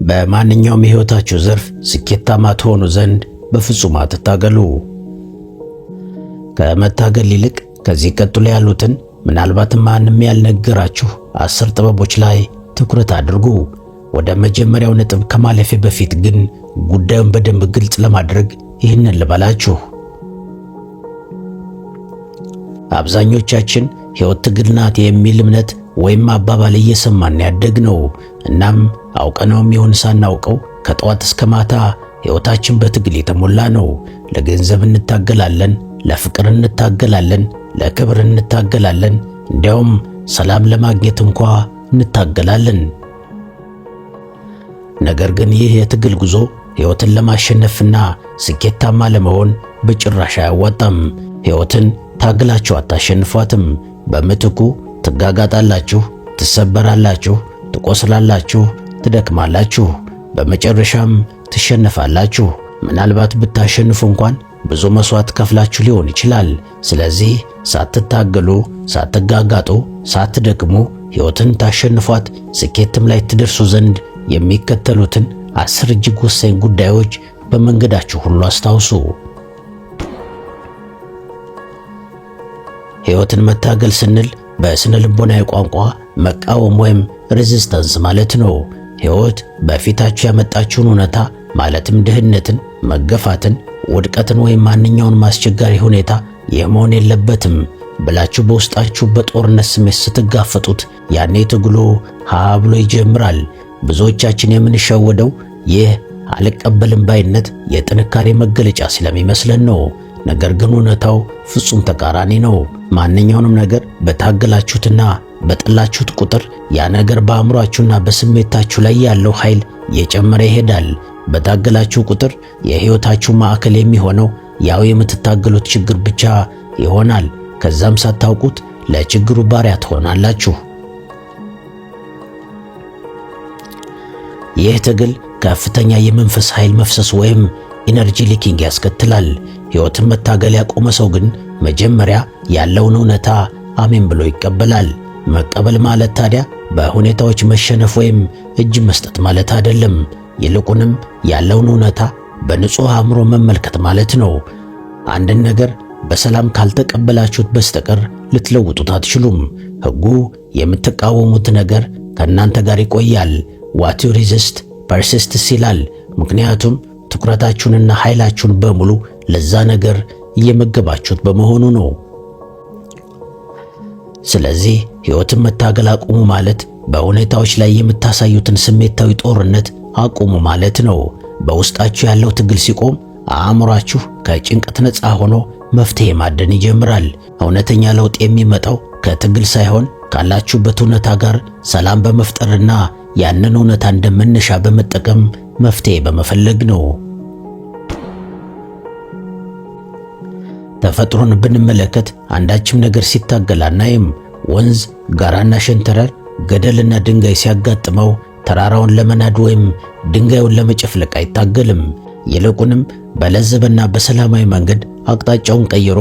በማንኛውም የህይወታችሁ ዘርፍ ስኬታማ ትሆኑ ዘንድ በፍጹም አትታገሉ። ከመታገል ይልቅ ከዚህ ቀጥሎ ያሉትን ምናልባት ማንም ያልነገራችሁ 10 ጥበቦች ላይ ትኩረት አድርጉ። ወደ መጀመሪያው ነጥብ ከማለፌ በፊት ግን ጉዳዩን በደንብ ግልጽ ለማድረግ ይህንን ልበላችሁ። አብዛኞቻችን ሕይወት ትግል ናት የሚል እምነት ወይም አባባል እየሰማን ያደግነው። እናም አውቀነውም ይሁን ሳናውቀው ከጠዋት እስከ ማታ ሕይወታችን በትግል የተሞላ ነው። ለገንዘብ እንታገላለን፣ ለፍቅር እንታገላለን፣ ለክብር እንታገላለን፣ እንዲያውም ሰላም ለማግኘት እንኳ እንታገላለን። ነገር ግን ይህ የትግል ጉዞ ሕይወትን ለማሸነፍና ስኬታማ ለመሆን በጭራሽ አያዋጣም። ሕይወትን ታግላችሁ አታሸንፏትም። በምትኩ ትጋጋጣላችሁ፣ ትሰበራላችሁ፣ ትቆስላላችሁ፣ ትደክማላችሁ፣ በመጨረሻም ትሸነፋላችሁ። ምናልባት ብታሸንፉ እንኳን ብዙ መስዋዕት ከፍላችሁ ሊሆን ይችላል። ስለዚህ ሳትታገሉ፣ ሳትጋጋጡ፣ ሳትደክሙ ሕይወትን ታሸንፏት ስኬትም ላይ ትደርሱ ዘንድ የሚከተሉትን 10 እጅግ ወሳኝ ጉዳዮች በመንገዳችሁ ሁሉ አስታውሱ። ሕይወትን መታገል ስንል በስነ ልቦናዊ ቋንቋ መቃወም ወይም ሬዚስታንስ ማለት ነው። ሕይወት በፊታችሁ ያመጣችውን እውነታ ማለትም ድህነትን፣ መገፋትን፣ ውድቀትን ወይም ማንኛውንም አስቸጋሪ ሁኔታ ይህ መሆን የለበትም ብላችሁ በውስጣችሁ በጦርነት ስሜት ስትጋፈጡት ያኔ ትግሉ ሀ ብሎ ይጀምራል። ብዙዎቻችን የምንሸወደው ይህ አልቀበልም ባይነት የጥንካሬ መገለጫ ስለሚመስለን ነው። ነገር ግን እውነታው ፍጹም ተቃራኒ ነው። ማንኛውንም ነገር በታገላችሁትና በጠላችሁት ቁጥር ያ ነገር በአእምሯችሁና በስሜታችሁ ላይ ያለው ኃይል እየጨመረ ይሄዳል። በታገላችሁ ቁጥር የሕይወታችሁ ማዕከል የሚሆነው ያው የምትታገሉት ችግር ብቻ ይሆናል። ከዛም ሳታውቁት ለችግሩ ባሪያ ትሆናላችሁ። ይህ ትግል ከፍተኛ የመንፈስ ኃይል መፍሰስ ወይም ኢነርጂ ሊኪንግ ያስከትላል። ሕይወትን መታገል ያቆመ ሰው ግን መጀመሪያ ያለውን እውነታ አሜን ብሎ ይቀበላል። መቀበል ማለት ታዲያ በሁኔታዎች መሸነፍ ወይም እጅ መስጠት ማለት አይደለም። ይልቁንም ያለውን እውነታ በንጹሕ አእምሮ መመልከት ማለት ነው። አንድን ነገር በሰላም ካልተቀበላችሁት በስተቀር ልትለውጡት አትችሉም። ሕጉ የምትቃወሙት ነገር ከእናንተ ጋር ይቆያል። ዋት ዩ ሪዚስት ፐርሲስትስ ይላል። ምክንያቱም ትኩረታችሁንና ኃይላችሁን በሙሉ ለዛ ነገር እየመገባችሁት በመሆኑ ነው። ስለዚህ ሕይወትን መታገል አቁሙ ማለት በሁኔታዎች ላይ የምታሳዩትን ስሜታዊ ጦርነት አቁሙ ማለት ነው። በውስጣችሁ ያለው ትግል ሲቆም አእምሯችሁ ከጭንቀት ነፃ ሆኖ መፍትሄ ማደን ይጀምራል። እውነተኛ ለውጥ የሚመጣው ከትግል ሳይሆን ካላችሁበት እውነታ ጋር ሰላም በመፍጠርና ያንን እውነታ እንደመነሻ በመጠቀም መፍትሄ በመፈለግ ነው። ተፈጥሮን ብንመለከት አንዳችም ነገር ሲታገል አናይም። ወንዝ፣ ጋራና ሸንተረር፣ ገደልና ድንጋይ ሲያጋጥመው ተራራውን ለመናድ ወይም ድንጋዩን ለመጨፍለቅ አይታገልም። ይልቁንም በለዘበና በሰላማዊ መንገድ አቅጣጫውን ቀይሮ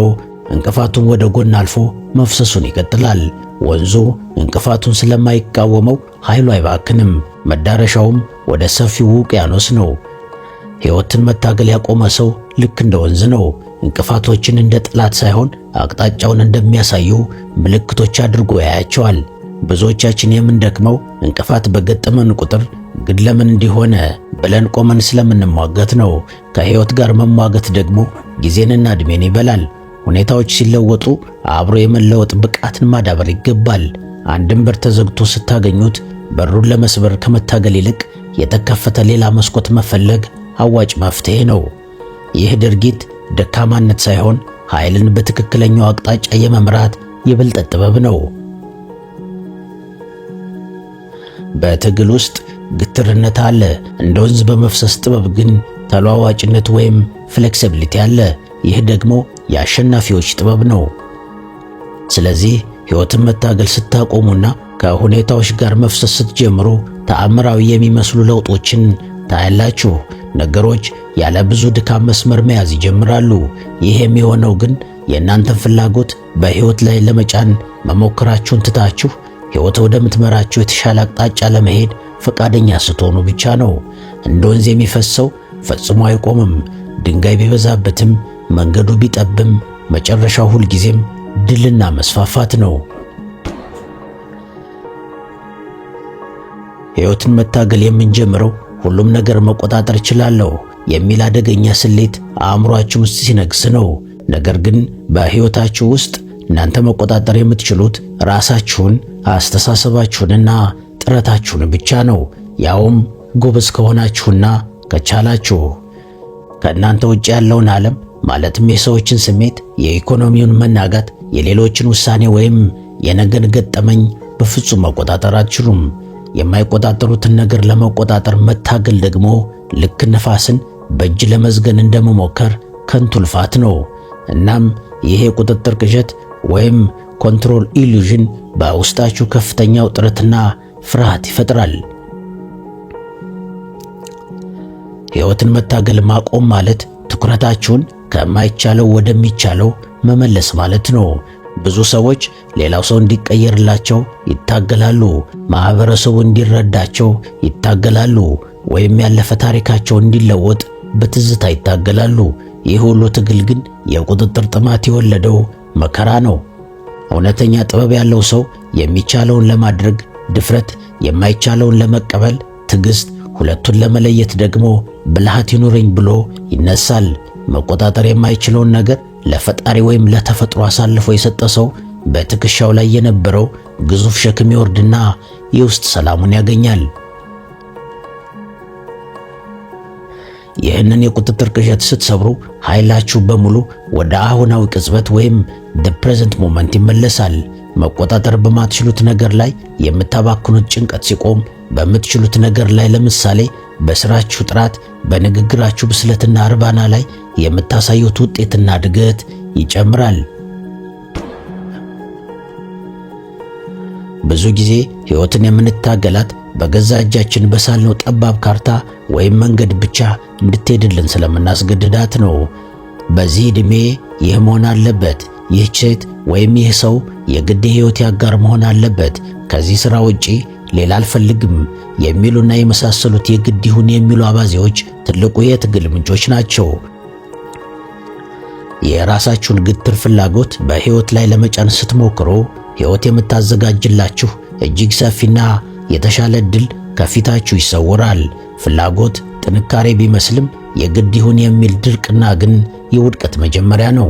እንቅፋቱን ወደ ጎን አልፎ መፍሰሱን ይቀጥላል። ወንዙ እንቅፋቱን ስለማይቃወመው ኃይሉ አይባክንም። መዳረሻውም ወደ ሰፊው ውቅያኖስ ነው። ሕይወትን መታገል ያቆመ ሰው ልክ እንደ ወንዝ ነው። እንቅፋቶችን እንደ ጠላት ሳይሆን አቅጣጫውን እንደሚያሳዩ ምልክቶች አድርጎ ያያቸዋል። ብዙዎቻችን የምንደክመው እንቅፋት በገጠመን ቁጥር ግን ለምን እንዲሆነ ብለን ቆመን ስለምንሟገት ነው። ከሕይወት ጋር መሟገት ደግሞ ጊዜንና ዕድሜን ይበላል። ሁኔታዎች ሲለወጡ አብሮ የመለወጥ ብቃትን ማዳበር ይገባል። አንድን በር ተዘግቶ ስታገኙት በሩን ለመስበር ከመታገል ይልቅ የተከፈተ ሌላ መስኮት መፈለግ አዋጭ መፍትሄ ነው። ይህ ድርጊት ደካማነት ሳይሆን ኃይልን በትክክለኛው አቅጣጫ የመምራት የብልጠት ጥበብ ነው። በትግል ውስጥ ግትርነት አለ። እንደ ወንዝ በመፍሰስ ጥበብ ግን ተለዋዋጭነት ወይም ፍሌክሲቢሊቲ አለ። ይህ ደግሞ የአሸናፊዎች ጥበብ ነው። ስለዚህ ሕይወትን መታገል ስታቆሙና ከሁኔታዎች ጋር መፍሰስ ስትጀምሩ ተአምራዊ የሚመስሉ ለውጦችን ታያላችሁ። ነገሮች ያለ ብዙ ድካም መስመር መያዝ ይጀምራሉ። ይህ የሚሆነው ግን የእናንተን ፍላጎት በሕይወት ላይ ለመጫን መሞከራችሁን ትታችሁ ሕይወት ወደምትመራችሁ የተሻለ አቅጣጫ ለመሄድ ፈቃደኛ ስትሆኑ ብቻ ነው። እንደ ወንዝ የሚፈሰው ፈጽሞ አይቆምም። ድንጋይ ቢበዛበትም መንገዱ ቢጠብም መጨረሻው ሁልጊዜም ድልና መስፋፋት ነው። ሕይወትን መታገል የምንጀምረው ሁሉም ነገር መቆጣጠር እችላለሁ የሚል አደገኛ ስሌት አእምሮአችሁ ውስጥ ሲነግስ ነው። ነገር ግን በሕይወታችሁ ውስጥ እናንተ መቆጣጠር የምትችሉት ራሳችሁን፣ አስተሳሰባችሁንና ጥረታችሁን ብቻ ነው። ያውም ጎበዝ ከሆናችሁና ከቻላችሁ። ከእናንተ ውጭ ያለውን ዓለም ማለትም የሰዎችን ስሜት፣ የኢኮኖሚውን መናጋት፣ የሌሎችን ውሳኔ ወይም የነገን ገጠመኝ በፍጹም መቆጣጠር አትችሉም። የማይቆጣጠሩትን ነገር ለመቆጣጠር መታገል ደግሞ ልክ ነፋስን በእጅ ለመዝገን እንደመሞከር ከንቱ ልፋት ነው። እናም ይሄ ቁጥጥር ቅዠት ወይም ኮንትሮል ኢሉዥን በውስጣችሁ ከፍተኛ ውጥረትና ፍርሃት ይፈጥራል። ሕይወትን መታገል ማቆም ማለት ትኩረታችሁን ከማይቻለው ወደሚቻለው መመለስ ማለት ነው። ብዙ ሰዎች ሌላው ሰው እንዲቀየርላቸው ይታገላሉ፣ ማህበረሰቡ እንዲረዳቸው ይታገላሉ፣ ወይም ያለፈ ታሪካቸው እንዲለወጥ በትዝታ ይታገላሉ። ይህ ሁሉ ትግል ግን የቁጥጥር ጥማት የወለደው መከራ ነው። እውነተኛ ጥበብ ያለው ሰው የሚቻለውን ለማድረግ ድፍረት፣ የማይቻለውን ለመቀበል ትዕግስት፣ ሁለቱን ለመለየት ደግሞ ብልሃት ይኑረኝ ብሎ ይነሳል። መቆጣጠር የማይችለውን ነገር ለፈጣሪ ወይም ለተፈጥሮ አሳልፎ የሰጠ ሰው በትከሻው ላይ የነበረው ግዙፍ ሸክም ይወርድና የውስጥ ሰላሙን ያገኛል። ይህንን የቁጥጥር ቅዠት ስትሰብሩ ኃይላችሁ በሙሉ ወደ አሁናዊ ቅጽበት ወይም the present moment ይመለሳል። መቆጣጠር በማትችሉት ነገር ላይ የምታባክኑት ጭንቀት ሲቆም በምትችሉት ነገር ላይ ለምሳሌ በስራችሁ ጥራት፣ በንግግራችሁ ብስለትና እርባና ላይ የምታሳዩት ውጤትና እድገት ይጨምራል። ብዙ ጊዜ ሕይወትን የምንታገላት በገዛ እጃችን በሳልነው ጠባብ ካርታ ወይም መንገድ ብቻ እንድትሄድልን ስለምናስገድዳት ነው። በዚህ ዕድሜ ይህ መሆን አለበት፣ ይህች ሴት ወይም ይህ ሰው የግድ ሕይወት ያጋር መሆን አለበት፣ ከዚህ ሥራ ውጪ ሌላ አልፈልግም የሚሉና የመሳሰሉት የግድ ይሁን የሚሉ አባዜዎች ትልቁ የትግል ምንጮች ናቸው። የራሳችሁን ግትር ፍላጎት በሕይወት ላይ ለመጫን ስትሞክሩ ሕይወት የምታዘጋጅላችሁ እጅግ ሰፊና የተሻለ ዕድል ከፊታችሁ ይሰወራል። ፍላጎት ጥንካሬ ቢመስልም የግድ ይሁን የሚል ድርቅና ግን የውድቀት መጀመሪያ ነው።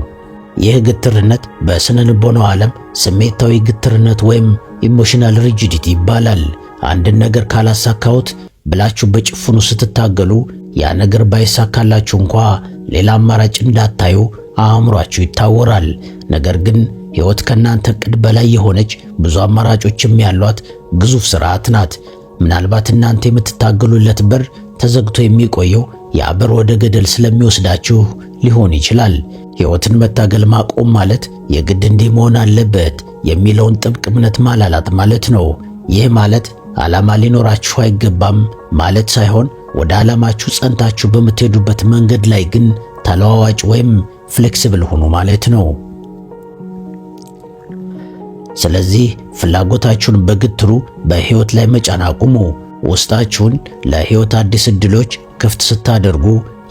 ይህ ግትርነት በስነ ልቦናው ዓለም ስሜታዊ ግትርነት ወይም ኢሞሽናል ሪጂዲቲ ይባላል። አንድን ነገር ካላሳካሁት ብላችሁ በጭፍኑ ስትታገሉ ያ ነገር ባይሳካላችሁ እንኳ ሌላ አማራጭ እንዳታዩ አእምሯችሁ ይታወራል። ነገር ግን ሕይወት ከናንተ ዕቅድ በላይ የሆነች ብዙ አማራጮችም ያሏት ግዙፍ ሥርዓት ናት። ምናልባት እናንተ የምትታገሉለት በር ተዘግቶ የሚቆየው ያ በር ወደ ገደል ስለሚወስዳችሁ ሊሆን ይችላል። ሕይወትን መታገል ማቆም ማለት የግድ እንዲህ መሆን አለበት የሚለውን ጥብቅ እምነት ማላላት ማለት ነው። ይህ ማለት ዓላማ ሊኖራችሁ አይገባም ማለት ሳይሆን ወደ ዓላማችሁ ጸንታችሁ በምትሄዱበት መንገድ ላይ ግን ተለዋዋጭ ወይም ፍሌክሲብል ሁኑ ማለት ነው። ስለዚህ ፍላጎታችሁን በግትሩ በሕይወት ላይ መጫን አቁሙ። ውስጣችሁን ለሕይወት አዲስ ዕድሎች ክፍት ስታደርጉ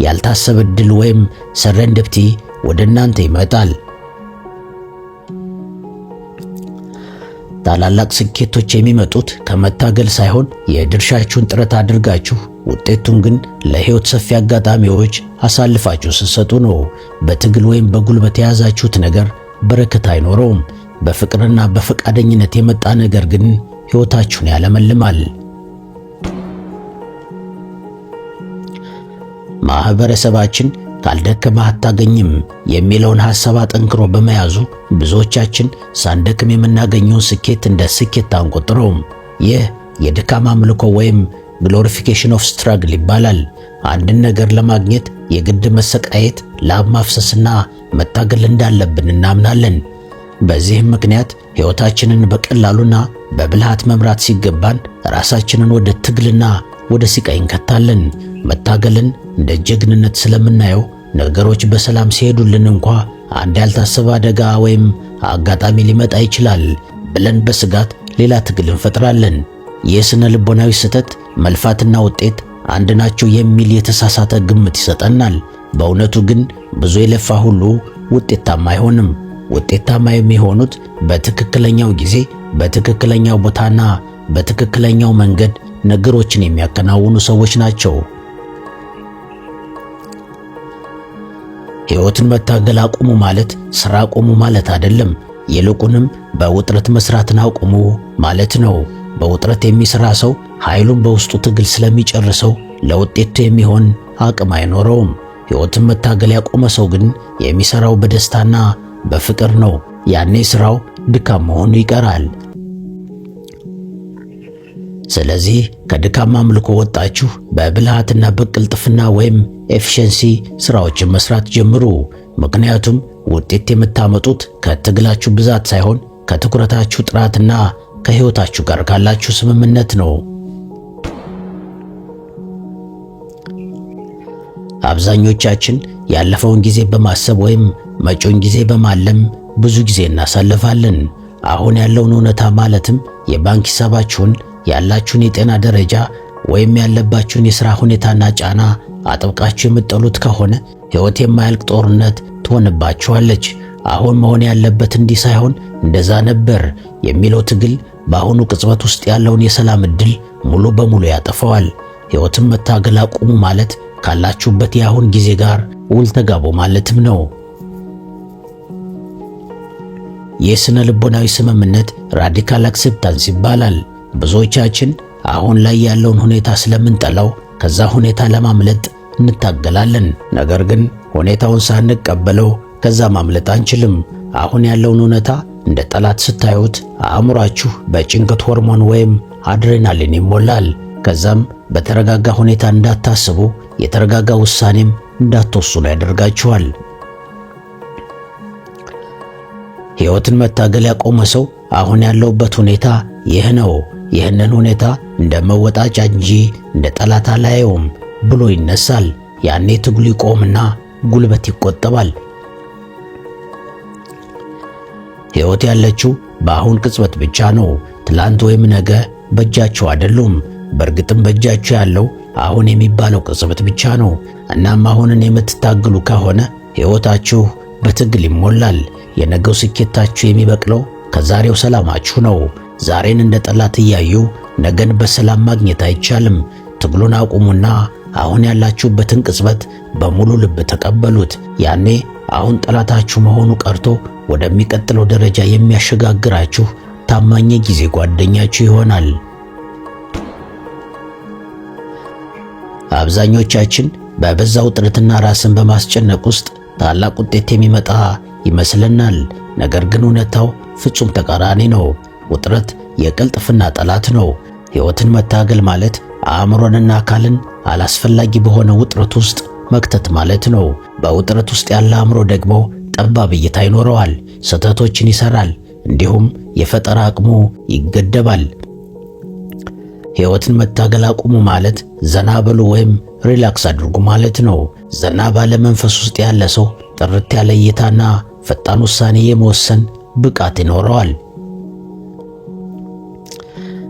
ያልታሰበ ዕድል ወይም ሰረንደፕቲ ወደ እናንተ ይመጣል። ታላላቅ ስኬቶች የሚመጡት ከመታገል ሳይሆን የድርሻችሁን ጥረት አድርጋችሁ ውጤቱን ግን ለሕይወት ሰፊ አጋጣሚዎች አሳልፋችሁ ስትሰጡ ነው። በትግል ወይም በጉልበት የያዛችሁት ነገር በረከት አይኖረውም። በፍቅርና በፈቃደኝነት የመጣ ነገር ግን ሕይወታችሁን ያለመልማል። ማህበረሰባችን ካልደከመህ አታገኝም የሚለውን ሐሳብ አጠንክሮ በመያዙ ብዙዎቻችን ሳንደክም የምናገኘውን ስኬት እንደ ስኬት አንቆጥረውም። ይህ የድካም አምልኮ ወይም ግሎሪፊኬሽን ኦፍ ስትራግል ይባላል። አንድን ነገር ለማግኘት የግድ መሰቃየት፣ ላብ ማፍሰስና መታገል እንዳለብን እናምናለን። በዚህም ምክንያት ሕይወታችንን በቀላሉና በብልሃት መምራት ሲገባን ራሳችንን ወደ ትግልና ወደ ሲቃይ እንከታለን። መታገልን እንደ ጀግንነት ስለምናየው ነገሮች በሰላም ሲሄዱልን እንኳ አንድ ያልታሰበ አደጋ ወይም አጋጣሚ ሊመጣ ይችላል ብለን በስጋት ሌላ ትግል እንፈጥራለን። ይህ ስነ ልቦናዊ ስህተት መልፋትና ውጤት አንድ ናቸው የሚል የተሳሳተ ግምት ይሰጠናል። በእውነቱ ግን ብዙ የለፋ ሁሉ ውጤታማ አይሆንም። ውጤታማ የሚሆኑት በትክክለኛው ጊዜ፣ በትክክለኛው ቦታና በትክክለኛው መንገድ ነገሮችን የሚያከናውኑ ሰዎች ናቸው። ሕይወትን መታገል አቁሙ ማለት ሥራ አቁሙ ማለት አይደለም። ይልቁንም በውጥረት መስራትን አቁሙ ማለት ነው። በውጥረት የሚሰራ ሰው ኃይሉን በውስጡ ትግል ስለሚጨርሰው ለውጤቱ የሚሆን አቅም አይኖረውም። ሕይወትን መታገል ያቆመ ሰው ግን የሚሰራው በደስታና በፍቅር ነው። ያኔ ስራው ድካም መሆኑ ይቀራል። ስለዚህ ከድካም አምልኮ ወጣችሁ በብልሃትና በቅልጥፍና ወይም ኤፊሸንሲ ስራዎችን መስራት ጀምሩ። ምክንያቱም ውጤት የምታመጡት ከትግላችሁ ብዛት ሳይሆን ከትኩረታችሁ ጥራትና ከሕይወታችሁ ጋር ካላችሁ ስምምነት ነው። አብዛኞቻችን ያለፈውን ጊዜ በማሰብ ወይም መጪውን ጊዜ በማለም ብዙ ጊዜ እናሳልፋለን። አሁን ያለውን እውነታ ማለትም የባንክ ሂሳባችሁን፣ ያላችሁን የጤና ደረጃ ወይም ያለባችሁን የሥራ ሁኔታና ጫና አጥብቃችሁ የምትጠሉት ከሆነ ሕይወት የማያልቅ ጦርነት ትሆንባችኋለች። አሁን መሆን ያለበት እንዲህ ሳይሆን እንደዛ ነበር የሚለው ትግል በአሁኑ ቅጽበት ውስጥ ያለውን የሰላም ዕድል ሙሉ በሙሉ ያጠፋዋል። ሕይወትን መታገል አቁሙ ማለት ካላችሁበት የአሁን ጊዜ ጋር ውል ተጋቡ ማለትም ነው። የስነ ልቦናዊ ስምምነት ራዲካል አክሴፕታንስ ይባላል። ብዙዎቻችን አሁን ላይ ያለውን ሁኔታ ስለምንጠላው ከዛ ሁኔታ ለማምለጥ እንታገላለን። ነገር ግን ሁኔታውን ሳንቀበለው ከዛ ማምለጥ አንችልም። አሁን ያለውን እውነታ እንደ ጠላት ስታዩት አእምሯችሁ በጭንቀት ሆርሞን ወይም አድሬናሊን ይሞላል። ከዛም በተረጋጋ ሁኔታ እንዳታስቡ፣ የተረጋጋ ውሳኔም እንዳትወስኑ ያደርጋችኋል። ሕይወትን መታገል ያቆመ ሰው አሁን ያለውበት ሁኔታ ይህ ነው፣ ይህንን ሁኔታ እንደ መወጣጫ እንጂ እንደ ጠላት አላየውም ብሎ ይነሳል። ያኔ ትግሉ ይቆምና ጉልበት ይቆጠባል። ሕይወት ያለችው በአሁን ቅጽበት ብቻ ነው። ትላንት ወይም ነገ በእጃችሁ አይደሉም። በእርግጥም በእጃችሁ ያለው አሁን የሚባለው ቅጽበት ብቻ ነው። እናም አሁንን የምትታገሉ ከሆነ ሕይወታችሁ በትግል ይሞላል። የነገው ስኬታችሁ የሚበቅለው ከዛሬው ሰላማችሁ ነው። ዛሬን እንደ ጠላት እያዩ ነገን በሰላም ማግኘት አይቻልም። ትግሉን አቁሙና አሁን ያላችሁበትን ቅጽበት በሙሉ ልብ ተቀበሉት። ያኔ አሁን ጠላታችሁ መሆኑ ቀርቶ ወደሚቀጥለው ደረጃ የሚያሸጋግራችሁ ታማኝ ጊዜ ጓደኛችሁ ይሆናል። አብዛኞቻችን በበዛ ውጥረትና ራስን በማስጨነቅ ውስጥ ታላቅ ውጤት የሚመጣ ይመስለናል። ነገር ግን እውነታው ፍጹም ተቃራኒ ነው። ውጥረት የቅልጥፍና ጠላት ነው። ሕይወትን መታገል ማለት አእምሮንና አካልን አላስፈላጊ በሆነ ውጥረት ውስጥ መክተት ማለት ነው። በውጥረት ውስጥ ያለ አእምሮ ደግሞ ጠባብ እይታ ይኖረዋል፣ ስህተቶችን ይሰራል፣ እንዲሁም የፈጠራ አቅሙ ይገደባል። ሕይወትን መታገል አቁሙ ማለት ዘና በሉ ወይም ሪላክስ አድርጉ ማለት ነው። ዘና ባለ መንፈስ ውስጥ ያለ ሰው ጥርት ያለ እይታና ፈጣን ውሳኔ የመወሰን ብቃት ይኖረዋል።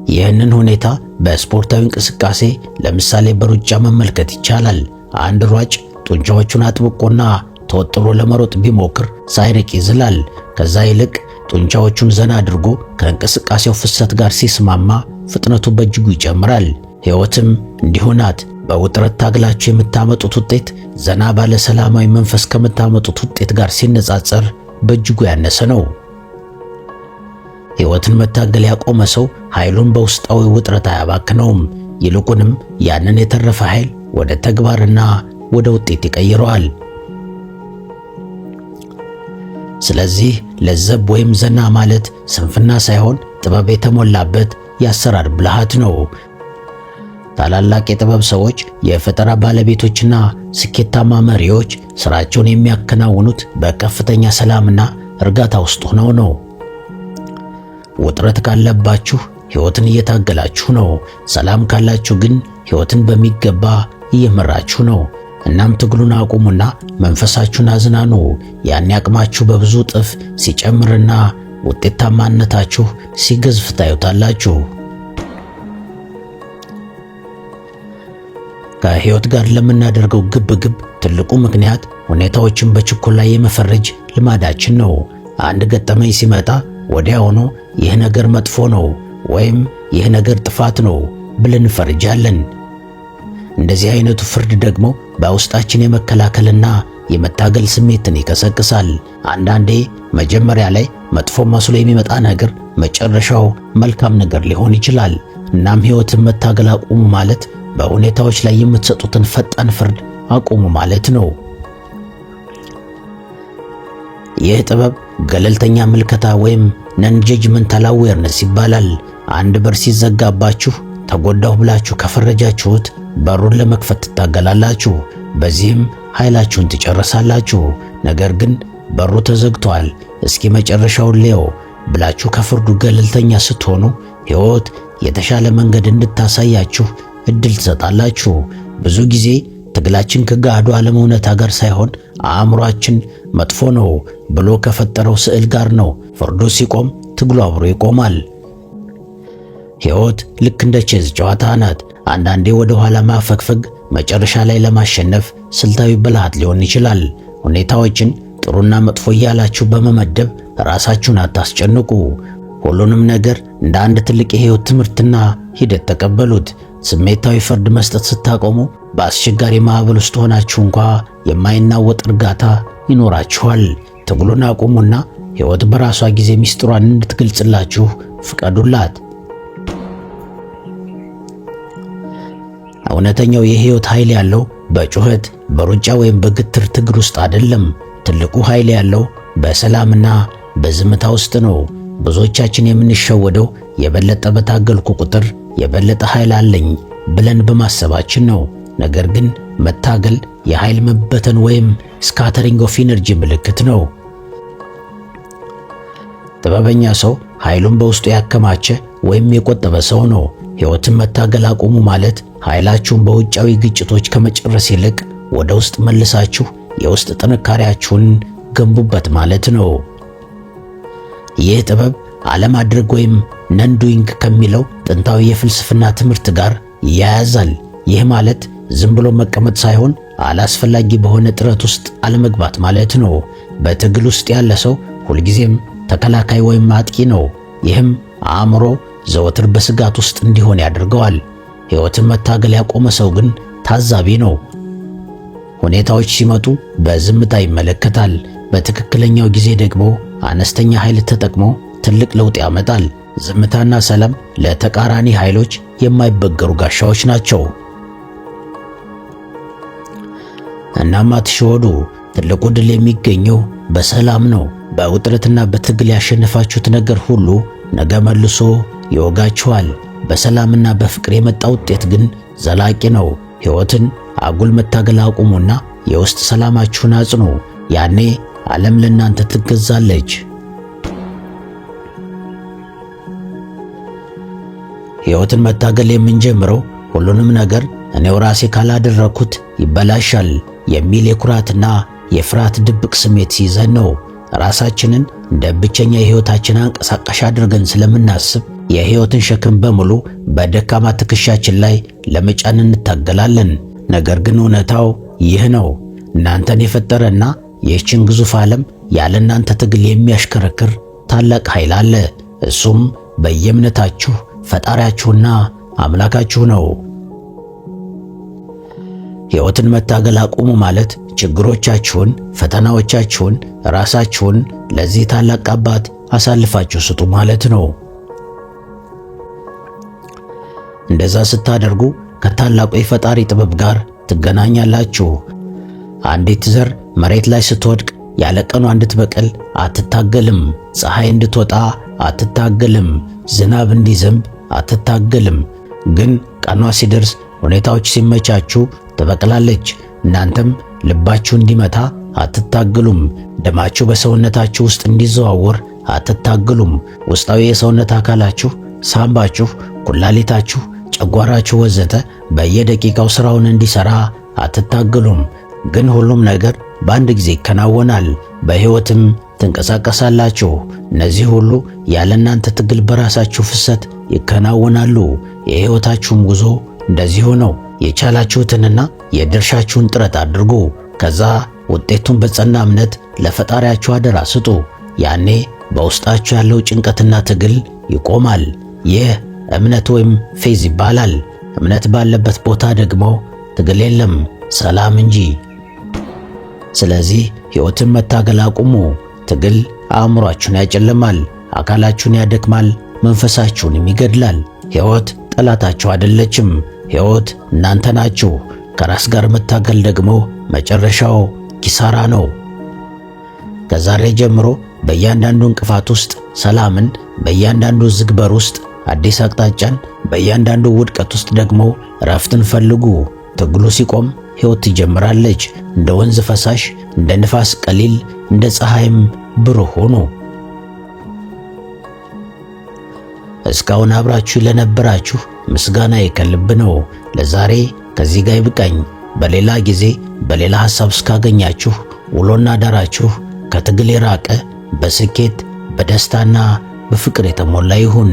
ይህንን ሁኔታ በስፖርታዊ እንቅስቃሴ ለምሳሌ በሩጫ መመልከት ይቻላል። አንድ ሯጭ ጡንቻዎቹን አጥብቆና ተወጥሮ ለመሮጥ ቢሞክር ሳይርቅ ይዝላል። ከዛ ይልቅ ጡንቻዎቹን ዘና አድርጎ ከእንቅስቃሴው ፍሰት ጋር ሲስማማ ፍጥነቱ በእጅጉ ይጨምራል። ሕይወትም እንዲሁ ናት። በውጥረት ታግላችሁ የምታመጡት ውጤት ዘና ባለ ሰላማዊ መንፈስ ከምታመጡት ውጤት ጋር ሲነጻጸር በእጅጉ ያነሰ ነው። ሕይወትን መታገል ያቆመ ሰው ኃይሉን በውስጣዊ ውጥረት አያባክነውም። ይልቁንም ያንን የተረፈ ኃይል ወደ ተግባርና ወደ ውጤት ይቀይረዋል። ስለዚህ ለዘብ ወይም ዘና ማለት ስንፍና ሳይሆን ጥበብ የተሞላበት የአሰራር ብልሃት ነው። ታላላቅ የጥበብ ሰዎች፣ የፈጠራ ባለቤቶችና ስኬታማ መሪዎች ስራቸውን የሚያከናውኑት በከፍተኛ ሰላምና እርጋታ ውስጥ ሆነው ነው። ውጥረት ካለባችሁ ሕይወትን እየታገላችሁ ነው። ሰላም ካላችሁ ግን ሕይወትን በሚገባ እየመራችሁ ነው። እናም ትግሉን አቁሙና መንፈሳችሁን አዝናኑ። ያኔ አቅማችሁ በብዙ እጥፍ ሲጨምርና ውጤታማነታችሁ ሲገዝፍ ታዩታላችሁ። ከህይወት ጋር ለምናደርገው ግብግብ ትልቁ ምክንያት ሁኔታዎችን በችኮላ የመፈረጅ ልማዳችን ነው። አንድ ገጠመኝ ሲመጣ ወዲያውኑ ይህ ነገር መጥፎ ነው ወይም ይህ ነገር ጥፋት ነው ብለን እንፈርጃለን። እንደዚህ አይነቱ ፍርድ ደግሞ በውስጣችን የመከላከልና የመታገል ስሜትን ይቀሰቅሳል። አንዳንዴ መጀመሪያ ላይ መጥፎ መስሎ የሚመጣ ነገር መጨረሻው መልካም ነገር ሊሆን ይችላል። እናም ህይወትን መታገል አቁሙ ማለት በሁኔታዎች ላይ የምትሰጡትን ፈጣን ፍርድ አቁሙ ማለት ነው። ይህ ጥበብ ገለልተኛ ምልከታ ወይም ነን ጀጅመንታል አዌርነስ ይባላል። አንድ በር ሲዘጋባችሁ ተጎዳሁ ብላችሁ ከፈረጃችሁት በሩን ለመክፈት ትታገላላችሁ። በዚህም ኃይላችሁን ትጨርሳላችሁ። ነገር ግን በሩ ተዘግቷል፣ እስኪ መጨረሻውን ልየው ብላችሁ ከፍርዱ ገለልተኛ ስትሆኑ ሕይወት የተሻለ መንገድ እንድታሳያችሁ እድል ትሰጣላችሁ። ብዙ ጊዜ ትግላችን ከገሃዱ ዓለም እውነታ ጋር ሳይሆን አእምሯችን መጥፎ ነው ብሎ ከፈጠረው ስዕል ጋር ነው። ፍርዱ ሲቆም ትግሉ አብሮ ይቆማል። ሕይወት ልክ እንደ ቼዝ ጨዋታ ናት። አንዳንዴ ወደ ኋላ ማፈግፈግ መጨረሻ ላይ ለማሸነፍ ስልታዊ ብልሃት ሊሆን ይችላል። ሁኔታዎችን ጥሩና መጥፎ እያላችሁ በመመደብ ራሳችሁን አታስጨንቁ። ሁሉንም ነገር እንደ አንድ ትልቅ የሕይወት ትምህርትና ሂደት ተቀበሉት። ስሜታዊ ፍርድ መስጠት ስታቆሙ በአስቸጋሪ ማዕበል ውስጥ ሆናችሁ እንኳ የማይናወጥ እርጋታ ይኖራችኋል። ትግሉን አቁሙና ሕይወት በራሷ ጊዜ ሚስጥሯን እንድትገልጽላችሁ ፍቀዱላት። እውነተኛው የሕይወት ኃይል ያለው በጩኸት በሩጫ ወይም በግትር ትግል ውስጥ አይደለም። ትልቁ ኃይል ያለው በሰላምና በዝምታ ውስጥ ነው። ብዙዎቻችን የምንሸወደው የበለጠ በታገልኩ ቁጥር የበለጠ ኃይል አለኝ ብለን በማሰባችን ነው። ነገር ግን መታገል የኃይል መበተን ወይም ስካተሪንግ ኦፍ ኢነርጂ ምልክት ነው። ጥበበኛ ሰው ኃይሉን በውስጡ ያከማቸ ወይም የቆጠበ ሰው ነው። ሕይወትን መታገል አቁሙ ማለት ኃይላችሁን በውጫዊ ግጭቶች ከመጨረስ ይልቅ ወደ ውስጥ መልሳችሁ የውስጥ ጥንካሬያችሁን ገንቡበት ማለት ነው። ይህ ጥበብ አለማድረግ ወይም ነን ዱይንግ ከሚለው ጥንታዊ የፍልስፍና ትምህርት ጋር ይያያዛል። ይህ ማለት ዝም ብሎ መቀመጥ ሳይሆን አላስፈላጊ በሆነ ጥረት ውስጥ አለመግባት ማለት ነው። በትግል ውስጥ ያለ ሰው ሁልጊዜም ተከላካይ ወይም አጥቂ ነው። ይህም አእምሮ ዘወትር በስጋት ውስጥ እንዲሆን ያደርገዋል። ሕይወትን መታገል ያቆመ ሰው ግን ታዛቢ ነው። ሁኔታዎች ሲመጡ በዝምታ ይመለከታል። በትክክለኛው ጊዜ ደግሞ አነስተኛ ኃይል ተጠቅሞ ትልቅ ለውጥ ያመጣል። ዝምታና ሰላም ለተቃራኒ ኃይሎች የማይበገሩ ጋሻዎች ናቸው። እናም አትሸወዱ። ትልቁ ድል የሚገኘው በሰላም ነው። በውጥረትና በትግል ያሸነፋችሁት ነገር ሁሉ ነገ መልሶ ይወጋችኋል። በሰላምና በፍቅር የመጣ ውጤት ግን ዘላቂ ነው። ሕይወትን አጉል መታገል አቁሙና የውስጥ ሰላማችሁን አጽኑ። ያኔ ዓለም ለእናንተ ትገዛለች። ሕይወትን መታገል የምንጀምረው ሁሉንም ነገር እኔው ራሴ ካላደረኩት ይበላሻል የሚል የኩራትና የፍርሃት ድብቅ ስሜት ሲይዘን ነው። ራሳችንን እንደ ብቸኛ የሕይወታችን አንቀሳቃሽ አድርገን ስለምናስብ የሕይወትን ሸክም በሙሉ በደካማ ትከሻችን ላይ ለመጫን እንታገላለን። ነገር ግን እውነታው ይህ ነው። እናንተን የፈጠረና ይህችን ግዙፍ ዓለም ያለ እናንተ ትግል የሚያሽከረክር ታላቅ ኃይል አለ። እሱም በየእምነታችሁ ፈጣሪያችሁና አምላካችሁ ነው። ሕይወትን መታገል አቁሙ ማለት ችግሮቻችሁን፣ ፈተናዎቻችሁን፣ ራሳችሁን ለዚህ ታላቅ አባት አሳልፋችሁ ስጡ ማለት ነው። እንደዛ ስታደርጉ ከታላቁ የፈጣሪ ጥበብ ጋር ትገናኛላችሁ። አንዲት ዘር መሬት ላይ ስትወድቅ ያለ ቀኗ እንድትበቅል አትታገልም። ፀሐይ እንድትወጣ አትታገልም። ዝናብ እንዲዘንብ አትታገልም። ግን ቀኗ ሲደርስ፣ ሁኔታዎች ሲመቻቹ ትበቅላለች። እናንተም ልባችሁ እንዲመታ አትታገሉም። ደማችሁ በሰውነታችሁ ውስጥ እንዲዘዋወር አትታገሉም። ውስጣዊ የሰውነት አካላችሁ፣ ሳምባችሁ፣ ኩላሊታችሁ፣ ጨጓራችሁ ወዘተ በየደቂቃው ስራውን እንዲሰራ አትታገሉም። ግን ሁሉም ነገር በአንድ ጊዜ ይከናወናል። በሕይወትም ትንቀሳቀሳላችሁ። እነዚህ ሁሉ ያለ እናንተ ትግል በራሳችሁ ፍሰት ይከናወናሉ። የሕይወታችሁም ጉዞ እንደዚሁ ነው። የቻላችሁትንና የድርሻችሁን ጥረት አድርጉ። ከዛ ውጤቱን በጸና እምነት ለፈጣሪያችሁ አደራ ስጡ። ያኔ በውስጣችሁ ያለው ጭንቀትና ትግል ይቆማል። ይህ እምነት ወይም ፌዝ ይባላል። እምነት ባለበት ቦታ ደግሞ ትግል የለም፣ ሰላም እንጂ። ስለዚህ ሕይወትን መታገል አቁሙ። ትግል አእምሯችሁን ያጨልማል፣ አካላችሁን ያደክማል፣ መንፈሳችሁንም ይገድላል። ሕይወት ጠላታችሁ አይደለችም። ሕይወት እናንተ ናችሁ። ከራስ ጋር መታገል ደግሞ መጨረሻው ኪሳራ ነው። ከዛሬ ጀምሮ በእያንዳንዱ እንቅፋት ውስጥ ሰላምን፣ በእያንዳንዱ ዝግ በር ውስጥ አዲስ አቅጣጫን፣ በእያንዳንዱ ውድቀት ውስጥ ደግሞ እረፍትን ፈልጉ። ትግሉ ሲቆም ሕይወት ትጀምራለች። እንደ ወንዝ ፈሳሽ፣ እንደ ንፋስ ቀሊል፣ እንደ ፀሐይም ብሩህ ሁኑ። እስካሁን አብራችሁ ለነበራችሁ ምስጋና ከልብ ነው። ለዛሬ ከዚህ ጋር ይብቃኝ። በሌላ ጊዜ በሌላ ሐሳብ እስካገኛችሁ ውሎና ዳራችሁ ከትግል የራቀ በስኬት በደስታና በፍቅር የተሞላ ይሁን።